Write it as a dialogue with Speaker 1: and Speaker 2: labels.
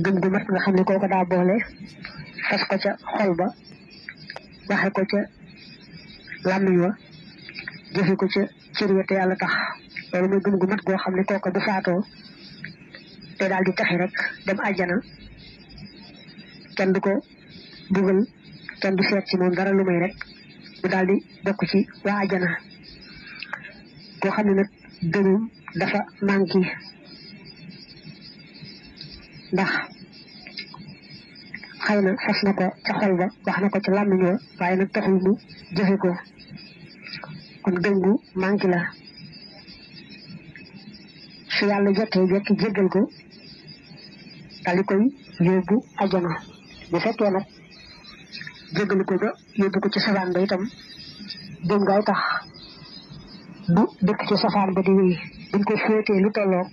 Speaker 1: gëm gu mat nga xam ne kooko daa boole fas ko ca xol ba waxe ko ca làmmiñ wa jëfe ko ca cër ya te yàlla tax loolu mooy gëm gu mat goo xam ne kooko bu faatoo te daal di taxi rek dem àjjana kenn du ko bugal kenn du seet ci moom dara lu may rek mu daal di bokk ci waa àjjana koo xam ne nag gëmum dafa manqué ndax xëy na fas na ko ca xol ba wax na ko ci làmmiñ wa waaye nag taxul mu jëfe ko kon gëm gu manqué la su yàlla jekkee jekki jéggal ko daal di koy yóbbu àjjana bu fekkee nag jéggalu ko ba yóbbu ko ci safaan ba itam gëm ngay tax bu dëkk ci safaan ba di wéy buñ ko féetee lu tolloo